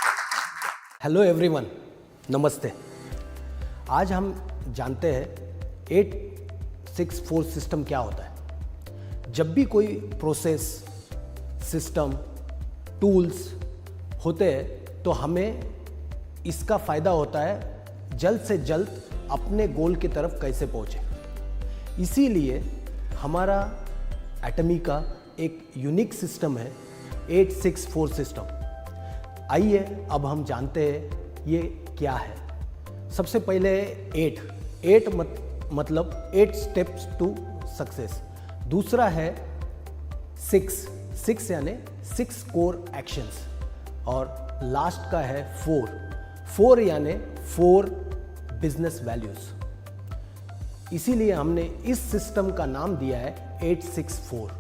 Hello everyone, नमस्ते। आज हम जानते हैं 864 सिस्टम क्या होता है। जब भी कोई प्रोसेस, सिस्टम, टूल्स होते हैं तो हमें इसका फ़ायदा होता है जल्द से जल्द अपने गोल की तरफ कैसे पहुँचे। इसीलिए हमारा एटमी का एक यूनिक सिस्टम है 864 सिस्टम। आइए अब हम जानते हैं ये क्या है। सबसे पहले 8 मतलब 8 स्टेप्स टू सक्सेस। दूसरा है 6 यानी 6 कोर एक्शंस। और लास्ट का है 4 यानी 4 बिजनेस वैल्यूज। इसीलिए हमने इस सिस्टम का नाम दिया है 864।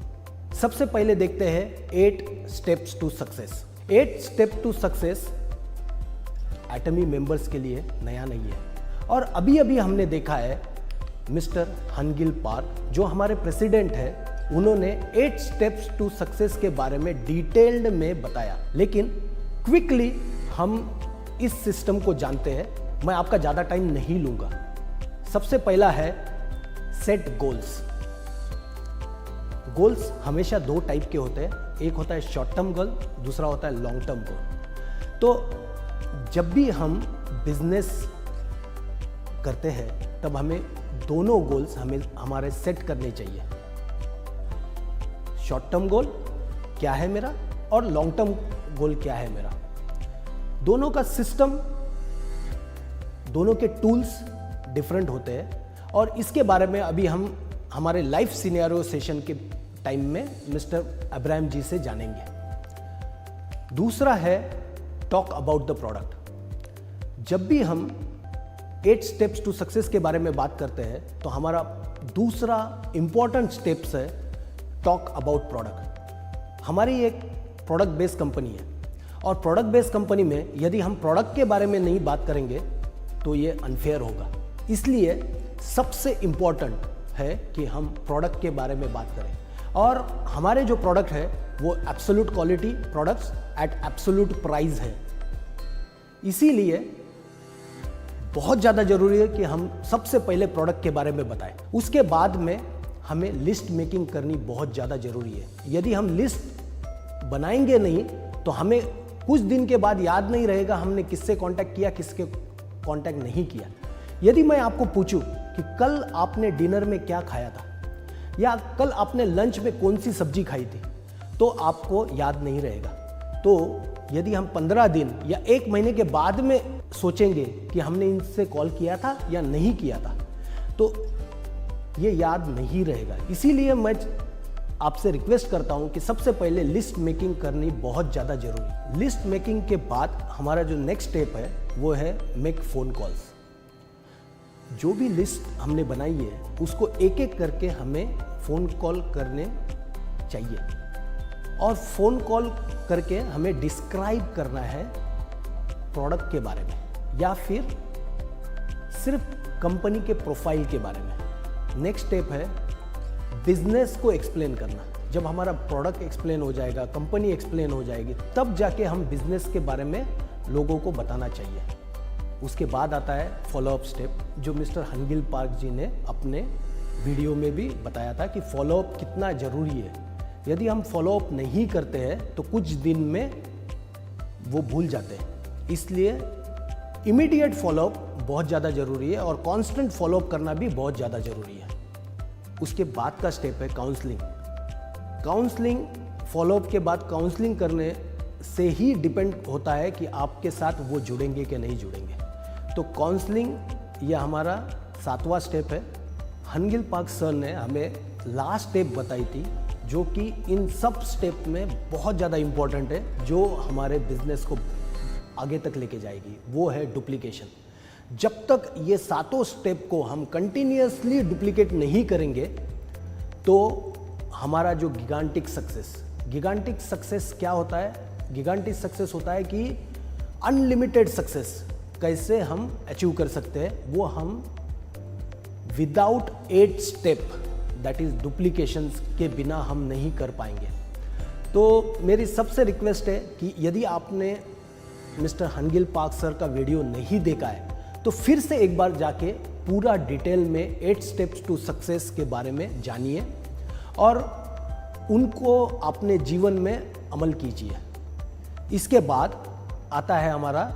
सबसे पहले देखते हैं 8 steps to success. 8 step to success Atomy members के लिए नया नहीं है। और अभी अभी हमने देखा है मिस्टर हनगिल पार्क जो हमारे प्रेसिडेंट है, उन्होंने 8 स्टेप्स टू सक्सेस के बारे में डिटेल्ड में बताया। लेकिन क्विकली हम इस सिस्टम को जानते हैं। मैं आपका ज़्यादा टाइम नहीं लूँगा। सबसे पहला है सेट गोल्स। गोल्स हमेशा 2 टाइप के होते हैं। एक होता है शॉर्ट टर्म गोल, दूसरा होता है लॉन्ग टर्म गोल। तो जब भी हम बिजनेस करते हैं तब हमें दोनों गोल्स हमारे सेट करने चाहिए। शॉर्ट टर्म गोल क्या है मेरा और लॉन्ग टर्म गोल क्या है मेरा। दोनों का सिस्टम, दोनों के टूल्स डिफरेंट होते हैं और इसके बारे में अभी हम हमारे लाइफ सिनेरियो सेशन के टाइम में मिस्टर अब्राहम जी से जानेंगे। दूसरा है टॉक अबाउट द प्रोडक्ट। जब भी हम 8 स्टेप्स टू सक्सेस के बारे में बात करते हैं तो हमारा दूसरा इंपॉर्टेंट स्टेप्स है टॉक अबाउट प्रोडक्ट। हमारी एक प्रोडक्ट बेस्ड कंपनी है और प्रोडक्ट बेस्ड कंपनी में यदि हम प्रोडक्ट के बारे में नहीं बात करेंगे तो ये अनफेयर होगा। इसलिए सबसे इंपॉर्टेंट है कि हम प्रोडक्ट के बारे में बात करें। और हमारे जो प्रोडक्ट है वो absolute quality products at absolute price है। इसीलिए बहुत ज़्यादा ज़रूरी है कि हम सबसे पहले प्रोडक्ट के बारे में बताएं। उसके बाद में हमें लिस्ट मेकिंग करनी बहुत ज़्यादा ज़रूरी है। यदि हम लिस्ट बनाएंगे नहीं तो हमें कुछ दिन के बाद याद नहीं रहेगा हमने किससे कांटेक्ट किया, किसके कांटेक्ट नहीं किया। यदि मैं आपको पूछूं कि कल आपने डिनर में क्या खाया था या कल आपने लंच में कौन सी सब्जी खाई थी, तो आपको याद नहीं रहेगा। तो यदि हम 15 दिन या 1 महीने के बाद में सोचेंगे कि हमने इनसे कॉल किया था या नहीं किया था, तो ये याद नहीं रहेगा। इसीलिए मैं आपसे रिक्वेस्ट करता हूं कि सबसे पहले लिस्ट मेकिंग करनी बहुत ज़्यादा जरूरी है। लिस्ट मेकिंग के बाद हमारा जो नेक्स्ट स्टेप है वो है मेक फ़ोन कॉल्स। जो भी लिस्ट हमने बनाई है उसको एक एक करके हमें फ़ोन कॉल करने चाहिए और फ़ोन कॉल करके हमें डिस्क्राइब करना है प्रोडक्ट के बारे में या फिर सिर्फ कंपनी के प्रोफाइल के बारे में। नेक्स्ट स्टेप है बिजनेस को एक्सप्लेन करना। जब हमारा प्रोडक्ट एक्सप्लेन हो जाएगा, कंपनी एक्सप्लेन हो जाएगी, तब जाके हम बिजनेस के बारे में लोगों को बताना चाहिए। उसके बाद आता है फॉलोअप स्टेप, जो मिस्टर हनगिल पार्क जी ने अपने वीडियो में भी बताया था कि फॉलोअप कितना ज़रूरी है। यदि हम फॉलोअप नहीं करते हैं तो कुछ दिन में वो भूल जाते हैं। इसलिए इमीडिएट फॉलोअप बहुत ज़्यादा ज़रूरी है और कांस्टेंट फॉलोअप करना भी बहुत ज़्यादा ज़रूरी है। उसके बाद का स्टेप है काउंसलिंग। काउंसलिंग फॉलोअप के बाद काउंसलिंग करने से ही डिपेंड होता है कि आपके साथ वो जुड़ेंगे कि नहीं जुड़ेंगे। तो काउंसलिंग यह हमारा 7वां स्टेप है। हनगिल पार्क सर ने हमें लास्ट स्टेप बताई थी जो कि इन सब स्टेप में बहुत ज़्यादा इम्पोर्टेंट है, जो हमारे बिजनेस को आगे तक लेके जाएगी। वो है डुप्लीकेशन। जब तक ये 7 स्टेप को हम कंटिन्यूअसली डुप्लीकेट नहीं करेंगे तो हमारा जो गिगांटिक सक्सेस क्या होता है? गिगांटिक सक्सेस होता है कि अनलिमिटेड सक्सेस कैसे हम अचीव कर सकते हैं, वो हम without 8 step that is duplications के बिना हम नहीं कर पाएंगे। तो मेरी सबसे रिक्वेस्ट है कि यदि आपने मिस्टर हनगिल पार्क सर का वीडियो नहीं देखा है तो फिर से एक बार जाके पूरा डिटेल में 8 स्टेप्स टू सक्सेस के बारे में जानिए और उनको अपने जीवन में अमल कीजिए। इसके बाद आता है हमारा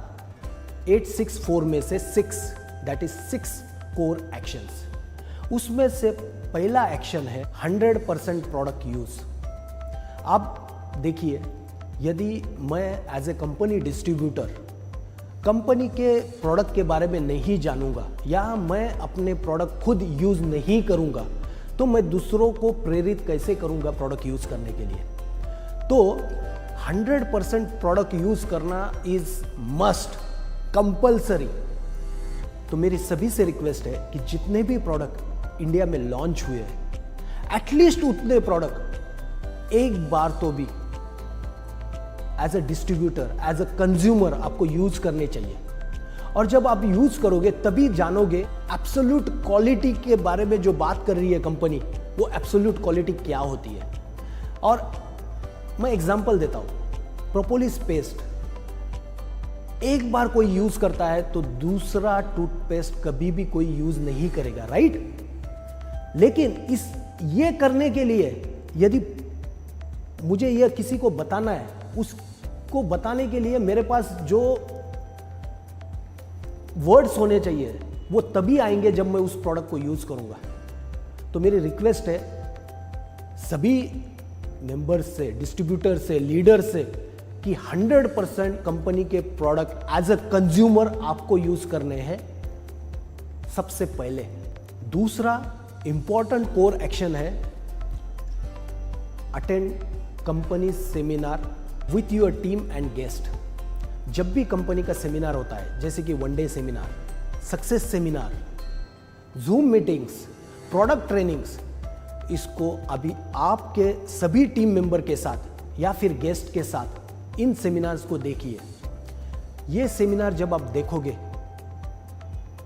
864 में से 6, दैट इज 6 कोर एक्शंस। उसमें से पहला एक्शन है 100% प्रोडक्ट यूज। आप देखिए, यदि मैं as a company distributor company के प्रोडक्ट के बारे में नहीं जानूंगा या मैं अपने प्रोडक्ट खुद यूज नहीं करूंगा तो मैं दूसरों को प्रेरित कैसे करूंगा प्रोडक्ट यूज करने के लिए। तो 100% प्रोडक्ट यूज करना इज मस्ट, कंपल्सरी। तो मेरी सभी से रिक्वेस्ट है कि जितने भी प्रोडक्ट इंडिया में लॉन्च हुए हैं एटलीस्ट उतने प्रोडक्ट एक बार तो भी as a distributor, as a consumer आपको यूज करने चाहिए। और जब आप यूज करोगे तभी जानोगे एब्सोल्यूट क्वालिटी के बारे में जो बात कर रही है कंपनी, वो एब्सोल्यूट क्वालिटी क्या होती है। और मैं एग्जांपल देता हूं, प्रोपोलिस पेस्ट एक बार कोई यूज करता है तो दूसरा टूथपेस्ट कभी भी कोई यूज नहीं करेगा, राइट? लेकिन ये करने के लिए यदि मुझे यह किसी को बताना है, उसको बताने के लिए मेरे पास जो वर्ड्स होने चाहिए वो तभी आएंगे जब मैं उस प्रोडक्ट को यूज करूंगा। तो मेरी रिक्वेस्ट है सभी मेंबर्स से, डिस्ट्रीब्यूटर से, लीडर से कि 100% कंपनी के प्रोडक्ट एज अ कंज्यूमर आपको यूज करने हैं सबसे पहले। दूसरा इंपॉर्टेंट कोर एक्शन है attend company seminar with your team and guest. जब भी कंपनी का सेमिनार होता है, जैसे कि 1 day seminar, success seminar, zoom meetings, product trainings, इसको अभी आपके सभी टीम मेंबर के साथ या फिर गेस्ट के साथ इन सेमिनार्स को देखिए। ये सेमिनार जब आप देखोगे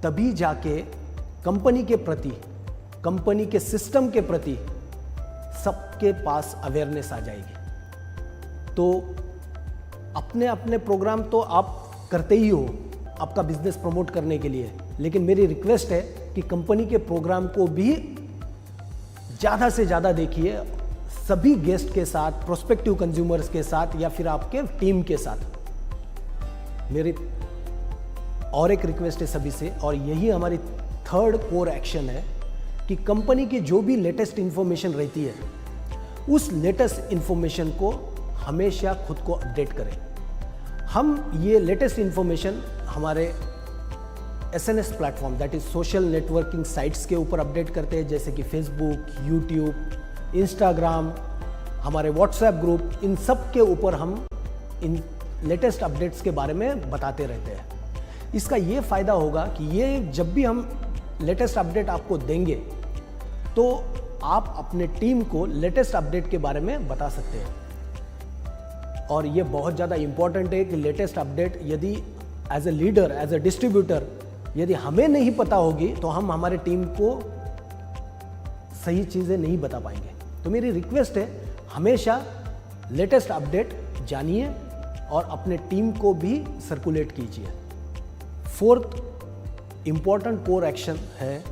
तभी जाके कंपनी के प्रति, कंपनी के सिस्टम के प्रति सबके पास अवेयरनेस आ जाएगी। तो अपने अपने प्रोग्राम तो आप करते ही हो आपका बिजनेस प्रमोट करने के लिए, लेकिन मेरी रिक्वेस्ट है कि कंपनी के प्रोग्राम को भी ज़्यादा से ज़्यादा देखिए, सभी गेस्ट के साथ, प्रोस्पेक्टिव कंज्यूमर्स के साथ या फिर आपके टीम के साथ। मेरी और एक रिक्वेस्ट है सभी से, और यही हमारी 3rd कोर एक्शन है कि कंपनी की जो भी लेटेस्ट इंफॉर्मेशन रहती है उस लेटेस्ट इंफॉर्मेशन को हमेशा खुद को अपडेट करें। हम ये लेटेस्ट इंफॉर्मेशन हमारे SNS platform, that is social networking sites के ऊपर अपडेट करते हैं, जैसे कि फेसबुक, यूट्यूब, इंस्टाग्राम, हमारे व्हाट्सएप ग्रुप, इन सब के ऊपर हम इन लेटेस्ट अपडेट्स के बारे में बताते रहते हैं। इसका ये फ़ायदा होगा कि ये जब भी हम लेटेस्ट अपडेट आपको देंगे तो आप अपने टीम को लेटेस्ट अपडेट के बारे में बता सकते हैं। और ये बहुत ज़्यादा इम्पॉर्टेंट है कि लेटेस्ट अपडेट यदि as a leader, as a distributor यदि हमें नहीं पता होगी तो हम हमारे टीम को सही चीज़ें नहीं बता पाएंगे। तो मेरी रिक्वेस्ट है हमेशा लेटेस्ट अपडेट जानिए और अपने टीम को भी सर्कुलेट कीजिए। 4th इंपॉर्टेंट कोर एक्शन है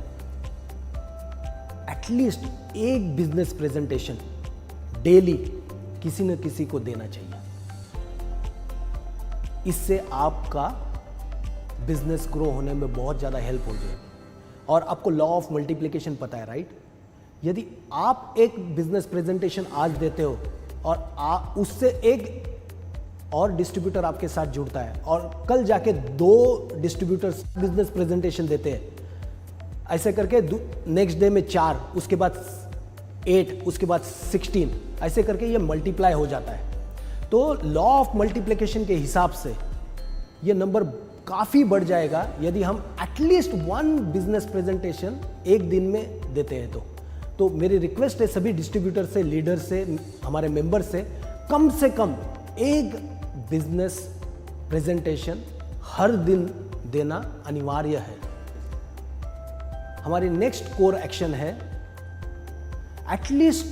एटलीस्ट एक बिजनेस प्रेजेंटेशन डेली किसी न किसी को देना चाहिए। इससे आपका बिजनेस ग्रो होने में बहुत ज़्यादा हेल्प हो जाएगी। और आपको लॉ ऑफ मल्टीप्लिकेशन पता है, राइट? यदि आप एक बिजनेस प्रेजेंटेशन आज देते हो और उससे एक और डिस्ट्रीब्यूटर आपके साथ जुड़ता है और कल जाके 2 डिस्ट्रीब्यूटर्स बिजनेस प्रेजेंटेशन देते हैं, ऐसे करके नेक्स्ट डे में 4, उसके बाद 8, उसके बाद 16, ऐसे करके ये मल्टीप्लाई हो जाता है। तो लॉ ऑफ मल्टीप्लिकेशन के हिसाब से ये नंबर काफ़ी बढ़ जाएगा यदि हम एटलीस्ट 1 बिजनेस प्रेजेंटेशन एक दिन में देते हैं। तो मेरी रिक्वेस्ट है सभी डिस्ट्रीब्यूटर से, लीडर से, हमारे मेंबर से कम एक बिजनेस प्रेजेंटेशन हर दिन देना अनिवार्य है। हमारी नेक्स्ट कोर एक्शन है एटलीस्ट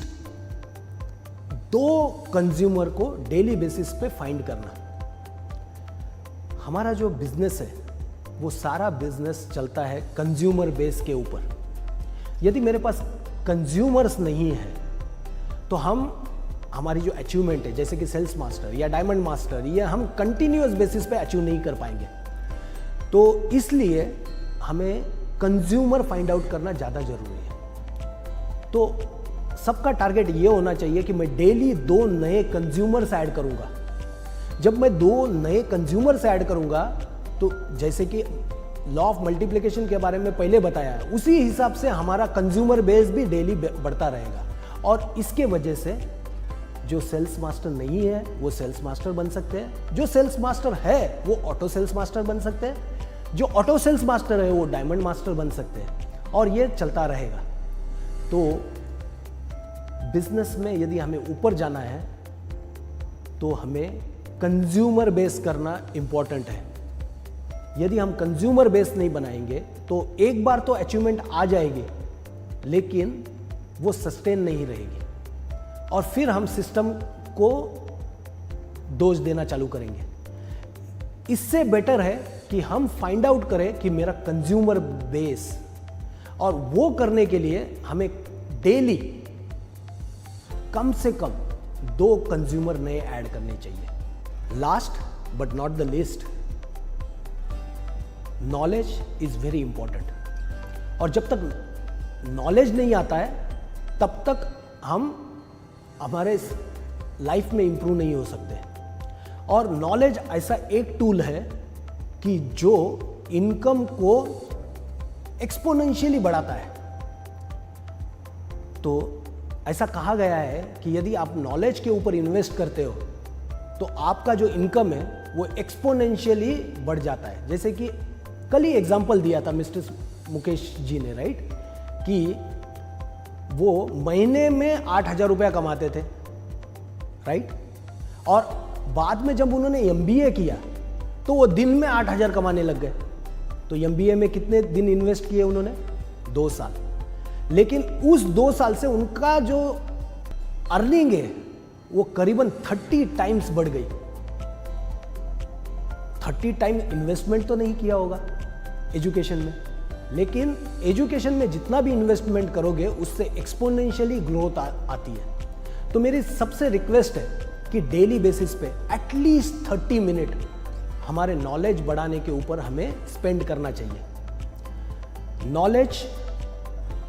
2 कंज्यूमर को डेली बेसिस पे फाइंड करना। हमारा जो बिजनेस है वो सारा बिजनेस चलता है कंज्यूमर बेस के ऊपर। यदि मेरे पास कंज्यूमर्स नहीं है तो हमारी जो अचीवमेंट है जैसे कि सेल्स मास्टर या डायमंड मास्टर, ये हम कंटिन्यूअस बेसिस पे अचीव नहीं कर पाएंगे। तो इसलिए हमें कंज्यूमर फाइंड आउट करना ज़्यादा ज़रूरी है। तो सबका टारगेट ये होना चाहिए कि मैं डेली 2 नए कंज्यूमर्स ऐड करूँगा। जब मैं 2 नए कंज्यूमर्स ऐड करूँगा तो जैसे कि लॉ ऑफ मल्टीप्लिकेशन के बारे में पहले बताया है, उसी हिसाब से हमारा कंज्यूमर बेस भी डेली बढ़ता रहेगा। और इसके वजह से जो सेल्स मास्टर नहीं है वो सेल्स मास्टर बन सकते हैं, जो सेल्स मास्टर है वो ऑटो सेल्स मास्टर बन सकते हैं, जो ऑटो सेल्स मास्टर है वो डायमंड मास्टर बन सकते हैं, और ये चलता रहेगा। तो बिजनेस में यदि हमें ऊपर जाना है तो हमें कंज्यूमर बेस करना इंपॉर्टेंट है। यदि हम कंज्यूमर बेस नहीं बनाएंगे तो एक बार तो अचीवमेंट आ जाएगी लेकिन वो सस्टेन नहीं रहेगी, और फिर हम सिस्टम को दोष देना चालू करेंगे। इससे बेटर है कि हम फाइंड आउट करें कि मेरा कंज्यूमर बेस, और वो करने के लिए हमें डेली कम से कम 2 कंज्यूमर नए ऐड करने चाहिए। Last but not the least, knowledge is very important. और जब तक नॉलेज नहीं आता है तब तक हम हमारे लाइफ में इंप्रूव नहीं हो सकते। और नॉलेज ऐसा एक टूल है कि जो इनकम को एक्सपोनेंशियली बढ़ाता है। तो ऐसा कहा गया है कि यदि आप नॉलेज के ऊपर इन्वेस्ट करते हो तो आपका जो इनकम है वो एक्सपोनेंशियली बढ़ जाता है। जैसे कि कल ही एग्जांपल दिया था मिस्टर मुकेश जी ने, राइट, कि वो महीने में 8,000 रुपया कमाते थे, राइट, और बाद में जब उन्होंने MBA किया तो वो दिन में 8,000 कमाने लग गए। तो MBA में कितने दिन इन्वेस्ट किए उन्होंने? 2 साल। लेकिन उस 2 साल से उनका जो अर्निंग है वो करीबन 30 टाइम्स बढ़ गई। 30 टाइम इन्वेस्टमेंट तो नहीं किया होगा एजुकेशन में, लेकिन एजुकेशन में जितना भी इन्वेस्टमेंट करोगे उससे एक्सपोनेंशियली ग्रोथ आती है। तो मेरी सबसे रिक्वेस्ट है कि डेली बेसिस पे एटलीस्ट 30 मिनट हमारे नॉलेज बढ़ाने के ऊपर हमें स्पेंड करना चाहिए। नॉलेज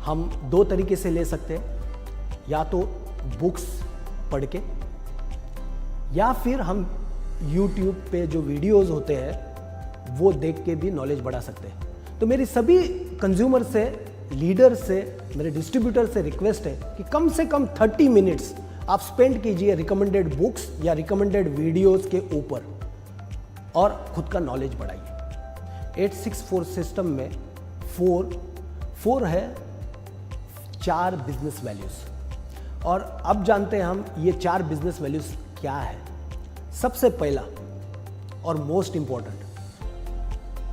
हम 2 तरीके से ले सकते हैं, या तो बुक्स पढ़ के, या फिर हम YouTube पे जो वीडियोस होते हैं वो देख के भी नॉलेज बढ़ा सकते हैं। तो मेरी सभी कंज्यूमर से, लीडर से, मेरे डिस्ट्रीब्यूटर से रिक्वेस्ट है कि कम से कम 30 मिनट्स आप स्पेंड कीजिए रिकमेंडेड बुक्स या रिकमेंडेड वीडियोस के ऊपर, और खुद का नॉलेज बढ़ाइए। 864 सिस्टम में 4 है 4 बिजनेस वैल्यूज। और अब जानते हैं हम ये 4 बिजनेस वैल्यूज क्या है। सबसे पहला और मोस्ट इंपॉर्टेंट,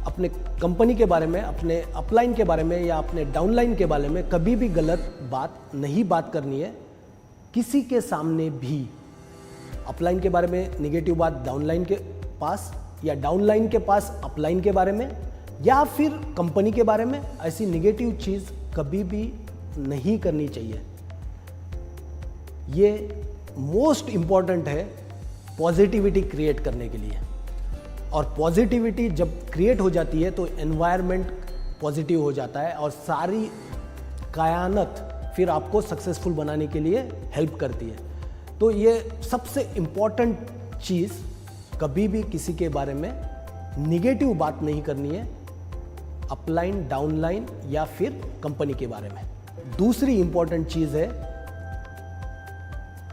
अपने कंपनी के बारे में, अपने अपलाइन के बारे में या अपने डाउनलाइन के बारे में कभी भी गलत बात करनी है किसी के सामने भी। अपलाइन के बारे में नेगेटिव बात डाउनलाइन के पास, या डाउनलाइन के पास अपलाइन के बारे में, या फिर कंपनी के बारे में ऐसी नेगेटिव चीज़ कभी भी नहीं करनी चाहिए। ये मोस्ट इंपॉर्टेंट है पॉजिटिविटी क्रिएट करने के लिए। और पॉजिटिविटी जब क्रिएट हो जाती है तो एनवायरनमेंट पॉजिटिव हो जाता है, और सारी कायनात फिर आपको सक्सेसफुल बनाने के लिए हेल्प करती है। तो ये सबसे इम्पॉर्टेंट चीज़, कभी भी किसी के बारे में निगेटिव बात नहीं करनी है, अपलाइन, डाउनलाइन या फिर कंपनी के बारे में। दूसरी इंपॉर्टेंट चीज़ है,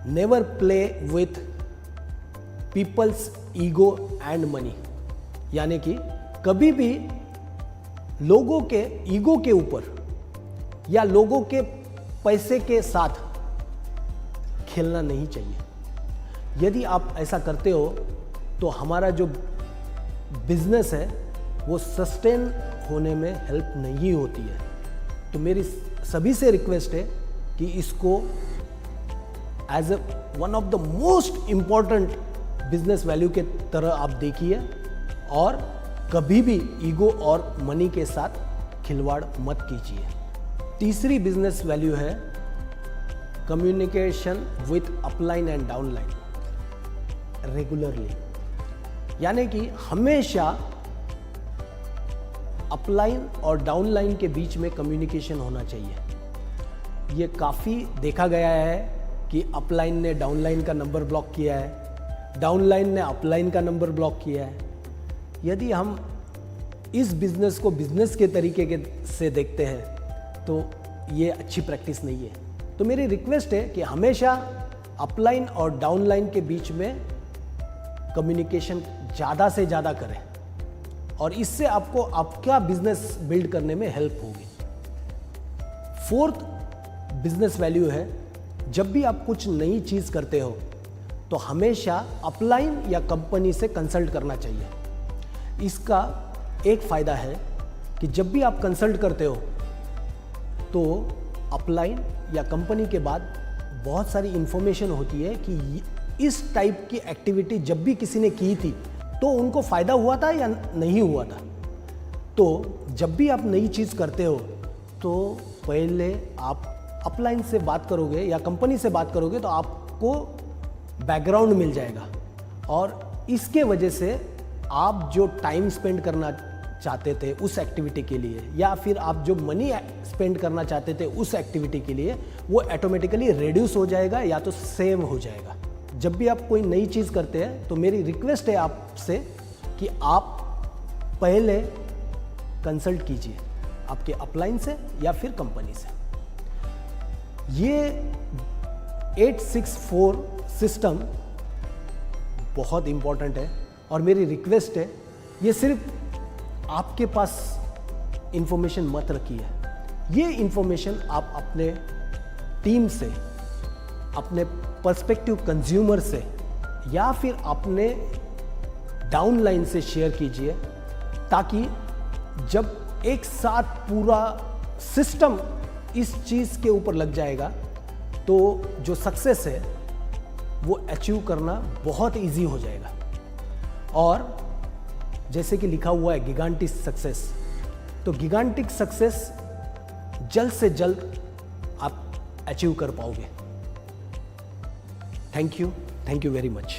never play with people's ego and money. यानी कि कभी भी लोगों के ईगो के ऊपर या लोगों के पैसे के साथ खेलना नहीं चाहिए। यदि आप ऐसा करते हो तो हमारा जो बिजनेस है वो सस्टेन होने में हेल्प नहीं होती है। तो मेरी सभी से रिक्वेस्ट है कि इसको as one of the most important business value के तरह आप देखिए और कभी भी ईगो और मनी के साथ खिलवाड़ मत कीजिए। तीसरी बिजनेस वैल्यू है communication with upline and downline regularly, यानी कि हमेशा अपलाइन और डाउनलाइन के बीच में कम्युनिकेशन होना चाहिए। ये काफ़ी देखा गया है कि अपलाइन ने डाउनलाइन का नंबर ब्लॉक किया है, डाउनलाइन ने अपलाइन का नंबर ब्लॉक किया है। यदि हम इस बिज़नेस को बिज़नेस के तरीके से देखते हैं तो ये अच्छी प्रैक्टिस नहीं है। तो मेरी रिक्वेस्ट है कि हमेशा अपलाइन और डाउनलाइन के बीच में कम्युनिकेशन ज़्यादा से ज़्यादा करें और इससे आपको आपका बिजनेस बिल्ड करने में हेल्प होगी। फोर्थ बिजनेस वैल्यू है, जब भी आप कुछ नई चीज़ करते हो तो हमेशा अपलाइन या कंपनी से कंसल्ट करना चाहिए। इसका एक फ़ायदा है कि जब भी आप कंसल्ट करते हो तो अपलाइन या कंपनी के बाद बहुत सारी इंफॉर्मेशन होती है कि इस टाइप की एक्टिविटी जब भी किसी ने की थी तो उनको फ़ायदा हुआ था या नहीं हुआ था। तो जब भी आप नई चीज़ करते हो तो पहले आप अपलाइन से बात करोगे या कंपनी से बात करोगे तो आपको बैकग्राउंड मिल जाएगा और इसके वजह से आप जो टाइम स्पेंड करना चाहते थे उस एक्टिविटी के लिए या फिर आप जो मनी स्पेंड करना चाहते थे उस एक्टिविटी के लिए वो ऑटोमेटिकली रिड्यूस हो जाएगा या तो सेम हो जाएगा। जब भी आप कोई नई चीज़ करते हैं तो मेरी रिक्वेस्ट है आपसे कि आप पहले कंसल्ट कीजिए आपके अपलाइन से या फिर कंपनी से। ये 864 सिस्टम बहुत इंपॉर्टेंट है और मेरी रिक्वेस्ट है ये सिर्फ आपके पास इंफॉर्मेशन मत रखिए, ये इंफॉर्मेशन आप अपने टीम से, अपने पर्सपेक्टिव कंज्यूमर से या फिर अपने डाउनलाइन से शेयर कीजिए ताकि जब एक साथ पूरा सिस्टम इस चीज़ के ऊपर लग जाएगा तो जो सक्सेस है वो अचीव करना बहुत इजी हो जाएगा। और जैसे कि लिखा हुआ है गिगांटिक सक्सेस, तो गिगांटिक सक्सेस जल्द से जल्द आप अचीव कर पाओगे। Thank you very much.